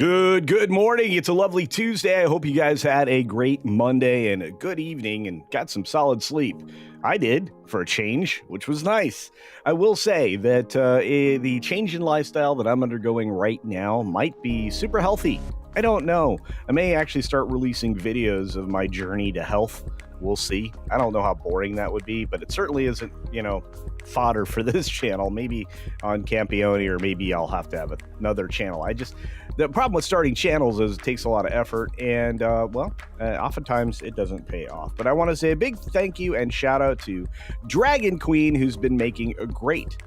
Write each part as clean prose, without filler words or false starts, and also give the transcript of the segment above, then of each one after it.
Good morning. It's a lovely Tuesday. I hope you guys had a great Monday and a good evening and got some solid sleep. I did, for a change, which was nice. I will say that the change in lifestyle that I'm undergoing right now might be super healthy. I don't know. I may actually start releasing videos of my journey to health. We'll see. I don't know how boring that would be, but it certainly isn't, fodder for this channel. Maybe on Campione, or maybe I'll have to have another channel. The problem with starting channels is it takes a lot of effort, and oftentimes it doesn't pay off. But I want to say a big thank you and shout out to Dragon Queen, who's been making a great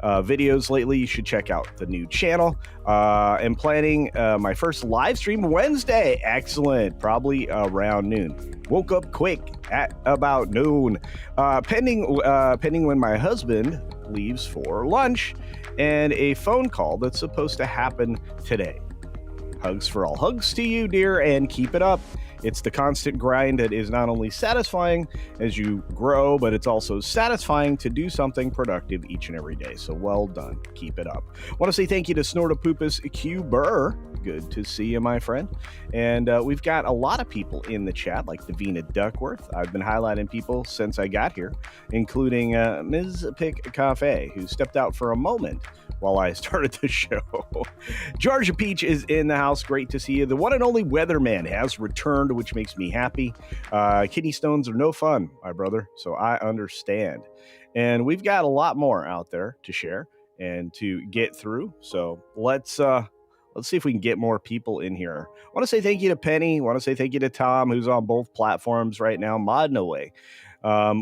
videos lately. You should check out the new channel. I'm planning my first live stream Wednesday. Excellent. Probably around noon. Woke up quick at about noon. Pending when my husband leaves for lunch and a phone call that's supposed to happen today. Hugs for all. Hugs to you, dear, and keep it up. It's the constant grind that is not only satisfying as you grow, but it's also satisfying to do something productive each and every day. So well done. Keep it up. I want to say thank you to Snortopupus Q Burr. Good to see you, my friend. And we've got a lot of people in the chat, like Davina Duckworth. I've been highlighting people since I got here, including Ms. Pick Cafe, who stepped out for a moment while I started the show. Georgia Peach is in the house. Great to see you. The one and only Weatherman has returned, which makes me happy. Kidney stones are no fun, my brother, so I understand. And we've got a lot more out there to share and to get through. So let's see if we can get more people in here. I want to say thank you to Penny. I want to say thank you to Tom, who's on both platforms right now, modding away.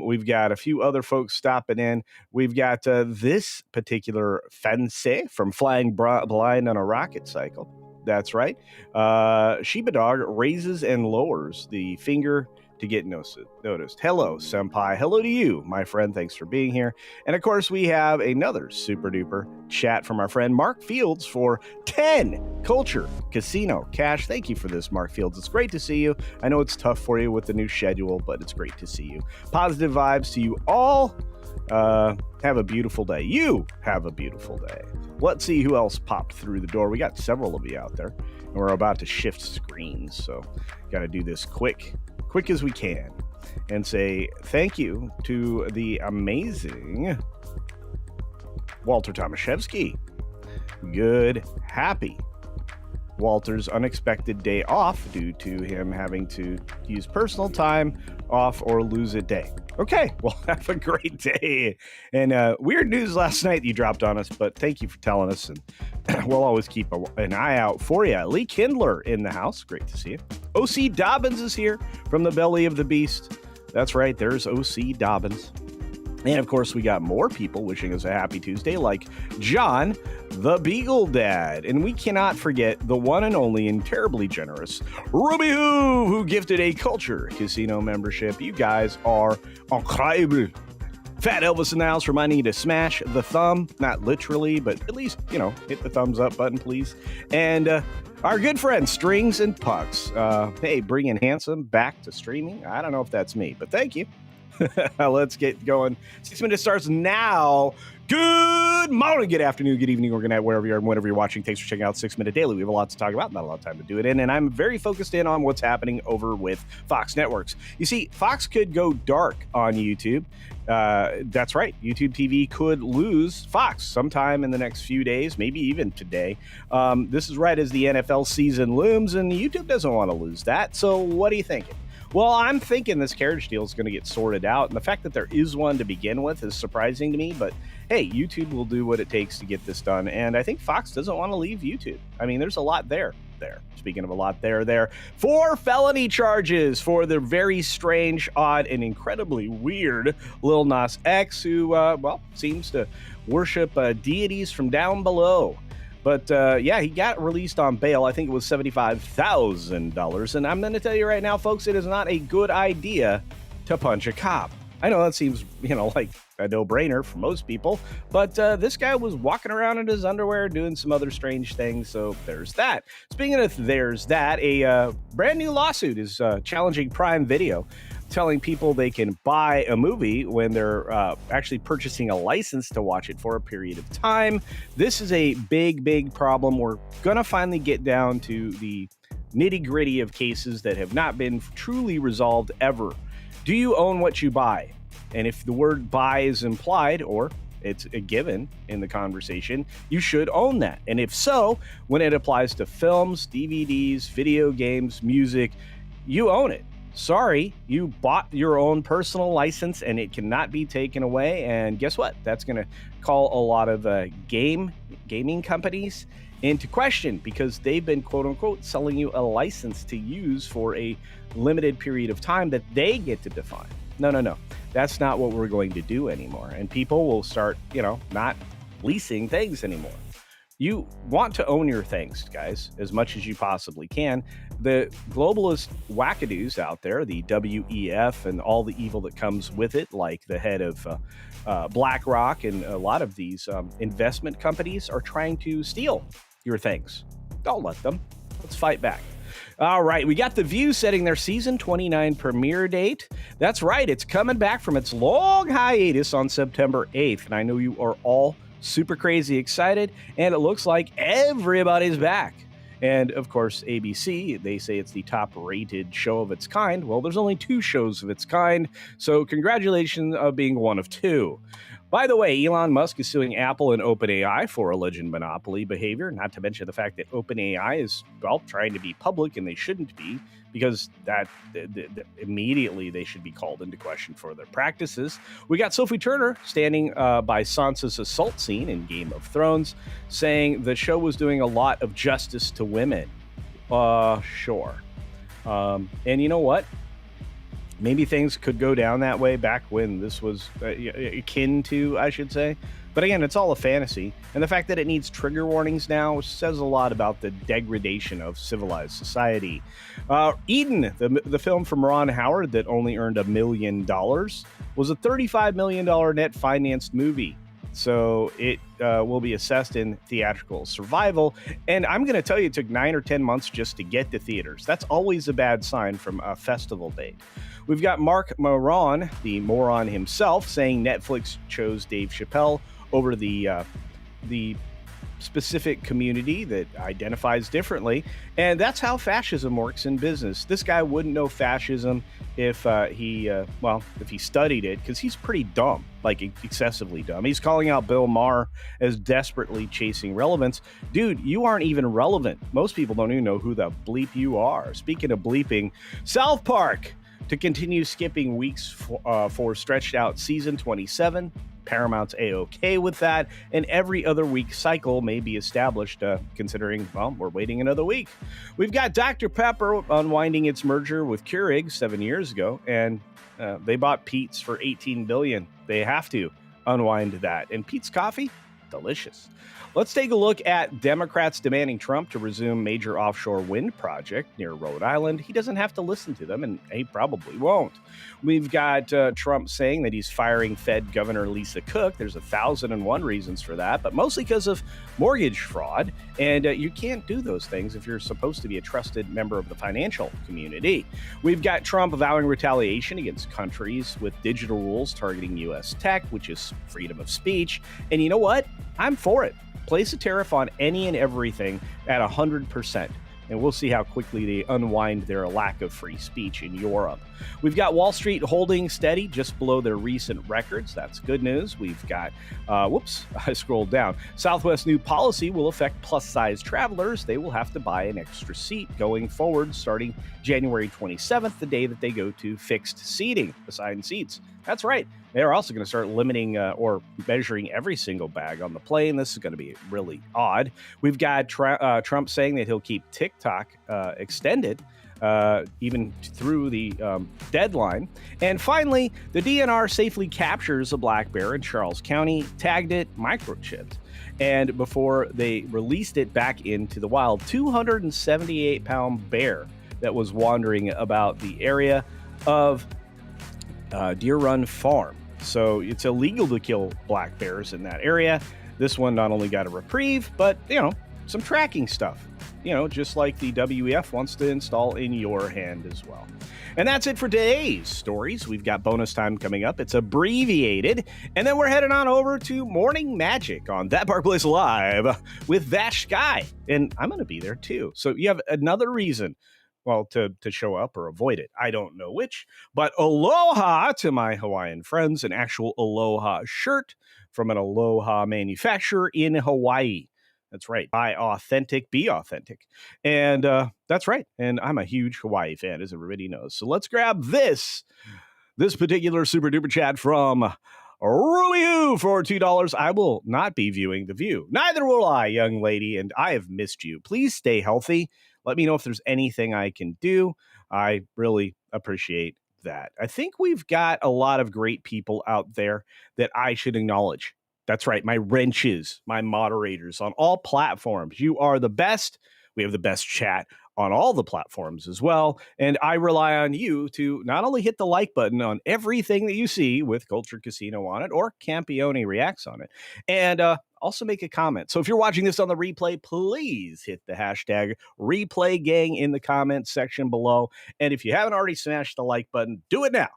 We've got a few other folks stopping in. We've got this particular Fence from Flying Blind on a Rocket Cycle. That's right. Shiba Dog raises and lowers the finger to get noticed. Hello, Senpai. Hello to you, my friend. Thanks for being here. And of course, we have another super duper chat from our friend Mark Fields for 10 Culture Casino cash. Thank you for this, Mark Fields. It's great to see you. I know it's tough for you with the new schedule, but it's great to see you. Positive vibes to you all. Have a beautiful day. You have a beautiful day. Let's see who else popped through the door. We got several of you out there, and we're about to shift screens, so got to do this quick as we can, and say thank you to the amazing Walter Tomaszewski. Good, happy Walter's unexpected day off due to him having to use personal time off or lose a day. Okay, well, have a great day. And weird news last night you dropped on us, but thank you for telling us, and we'll always keep an eye out for you. Lee Kindler in the house. Great to see you. O.C. Dobbins is here from the belly of the beast. That's right, there's O.C. Dobbins. And of course, we got more people wishing us a happy Tuesday, like John, the Beagle Dad. And we cannot forget the one and only and terribly generous Ruby who gifted a Culture Casino membership. You guys are incredible. Fat Elvis in the house reminding you to smash the thumb, not literally, but at least, hit the thumbs up button, please. And our good friend Strings and Pucks. Hey, bringing Handsome back to streaming. I don't know if that's me, but thank you. Let's get going. 6 minutes starts now. Good morning, good afternoon, good evening, or good night, wherever you are and whenever you're watching. Thanks for checking out 6 Minute Daily. We have a lot to talk about, not a lot of time to do it in, and I'm very focused in on what's happening over with Fox Networks. You see, Fox could go dark on YouTube. That's right. YouTube TV could lose Fox sometime in the next few days, maybe even today. This is right as the NFL season looms, and YouTube doesn't want to lose that. So what are you thinking? Well, I'm thinking this carriage deal is going to get sorted out, and the fact that there is one to begin with is surprising to me, but hey, YouTube will do what it takes to get this done, and I think Fox doesn't want to leave YouTube. I mean, there's a lot there. Speaking of a lot there. 4 felony charges for the very strange, odd, and incredibly weird Lil Nas X, who, seems to worship deities from down below. But, he got released on bail. I think it was $75,000. And I'm going to tell you right now, folks, it is not a good idea to punch a cop. I know that seems, like a no-brainer for most people. But this guy was walking around in his underwear doing some other strange things. So there's that. Speaking of there's that, a brand new lawsuit is challenging Prime Video telling people they can buy a movie when they're actually purchasing a license to watch it for a period of time. This is a big problem. We're going to finally get down to the nitty-gritty of cases that have not been truly resolved ever. Do you own what you buy? And if the word buy is implied, or it's a given in the conversation, you should own that. And if so, when it applies to films, DVDs, video games, music, you own it. Sorry, you bought your own personal license and it cannot be taken away. And guess what? That's going to call a lot of gaming companies into question, because they've been, quote unquote, selling you a license to use for a limited period of time that they get to define. No. That's not what we're going to do anymore. And people will start, not leasing things anymore. You want to own your things, guys, as much as you possibly can. The globalist wackadoos out there, the WEF and all the evil that comes with it, like the head of BlackRock and a lot of these investment companies, are trying to steal your things. Don't let them. Let's fight back. All right, we got The View setting their season 29 premiere date. That's right, it's coming back from its long hiatus on September 8th, and I know you are all super crazy excited, and it looks like everybody's back. And of course, ABC, they say it's the top-rated show of its kind. Well, there's only 2 shows of its kind, so congratulations on being one of 2. By the way, Elon Musk is suing Apple and OpenAI for alleged monopoly behavior, not to mention the fact that OpenAI is, trying to be public, and they shouldn't be, because that immediately they should be called into question for their practices. We got Sophie Turner standing by Sansa's assault scene in Game of Thrones, saying the show was doing a lot of justice to women. Sure. And you know what? Maybe things could go down that way back when this was akin to, I should say. But again, it's all a fantasy. And the fact that it needs trigger warnings now says a lot about the degradation of civilized society. Eden, the film from Ron Howard that only earned $1 million, was a $35 million net financed movie. So it will be assessed in theatrical survival. And I'm going to tell you, it took 9 or 10 months just to get to theaters. That's always a bad sign from a festival date. We've got Mark Maron, the moron himself, saying Netflix chose Dave Chappelle over the specific community that identifies differently. And that's how fascism works in business. This guy wouldn't know fascism if he studied it, because he's pretty dumb, like excessively dumb. He's calling out Bill Maher as desperately chasing relevance. Dude, you aren't even relevant. Most people don't even know who the bleep you are. Speaking of bleeping, South Park to continue skipping weeks for stretched out season 27. Paramount's A-OK with that, and every other week cycle may be established, considering, we're waiting another week. We've got Dr. Pepper unwinding its merger with Keurig 7 years ago, and they bought Peet's for $18 billion. They have to unwind that. And Peet's coffee, delicious. Let's take a look at Democrats demanding Trump to resume major offshore wind project near Rhode Island. He doesn't have to listen to them, and he probably won't. We've got Trump saying that he's firing Fed Governor Lisa Cook. There's 1,001 reasons for that, but mostly because of mortgage fraud. And you can't do those things if you're supposed to be a trusted member of the financial community. We've got Trump vowing retaliation against countries with digital rules targeting U.S. tech, which is freedom of speech. And you know what? I'm for it. Place a tariff on any and everything at 100%, and we'll see how quickly they unwind their lack of free speech in Europe. We've got Wall Street holding steady just below their recent records. That's good news. We've got, I scrolled down. Southwest's new policy will affect plus-size travelers. They will have to buy an extra seat going forward starting January 27th, the day that they go to fixed seating, assigned seats. That's right. They're also going to start limiting or measuring every single bag on the plane. This is going to be really odd. We've got Trump saying that he'll keep TikTok extended even through the deadline. And finally, the DNR safely captures a black bear in Charles County, tagged it, microchipped. And before they released it back into the wild, 278-pound bear that was wandering about the area of Deer Run Farm. So it's illegal to kill black bears in that area. This one not only got a reprieve, but, some tracking stuff. just like the WEF wants to install in your hand as well. And that's it for today's stories. We've got bonus time coming up. It's abbreviated. And then we're heading on over to Morning Magic on That Park Place Live with Vash Sky. And I'm going to be there too. So you have another reason, well, to show up or avoid it. I don't know which. But aloha to my Hawaiian friends, an actual aloha shirt from an aloha manufacturer in Hawaii. That's right. Buy authentic, be authentic. And that's right. And I'm a huge Hawaii fan, as everybody knows. So let's grab this particular super duper chat from Rubio for $2. I will not be viewing The View. Neither will I, young lady. And I have missed you. Please stay healthy. Let me know if there's anything I can do. I really appreciate that. I think we've got a lot of great people out there that I should acknowledge. That's right. My wrenches, my moderators on all platforms. You are the best. We have the best chat on all the platforms as well. And I rely on you to not only hit the like button on everything that you see with Culture Casino on it or Campione Reacts on it, and also make a comment. So if you're watching this on the replay, please hit the hashtag replay gang in the comments section below. And if you haven't already smashed the like button, do it now.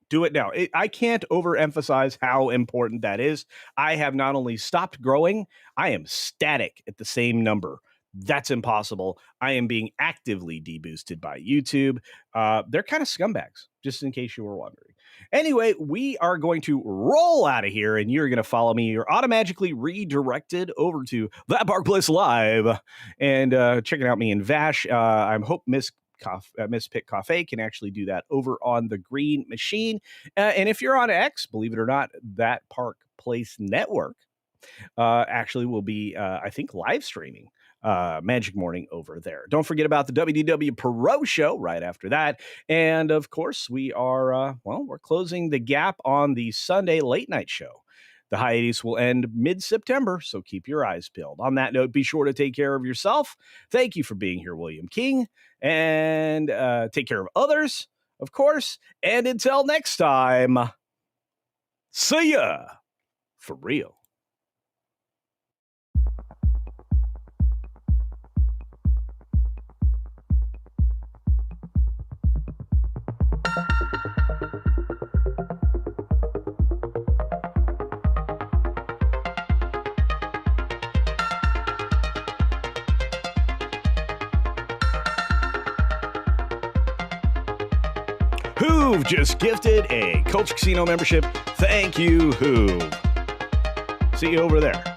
Do it now. I can't overemphasize how important that is. I have not only stopped growing, I am static at the same number. That's impossible. I am being actively deboosted by YouTube. They're kind of scumbags, just in case you were wondering. Anyway, we are going to roll out of here, and you're going to follow me. You're automatically redirected over to That Park Place Live and checking out me and Vash. I hope Miss Pitt Coffee can actually do that over on the Green Machine. And if you're on X, believe it or not, That Park Place Network actually will be, I think, live streaming Magic Morning over there. Don't forget about the WDW Pro Show right after that. And of course, we are, we're closing the gap on the Sunday late night show. The hiatus will end mid-September, so keep your eyes peeled. On that note, be sure to take care of yourself. Thank you for being here, William King. And take care of others, of course. And until next time, see ya for real. Who've just gifted a Culture Casino membership. Thank you, Who. See you over there.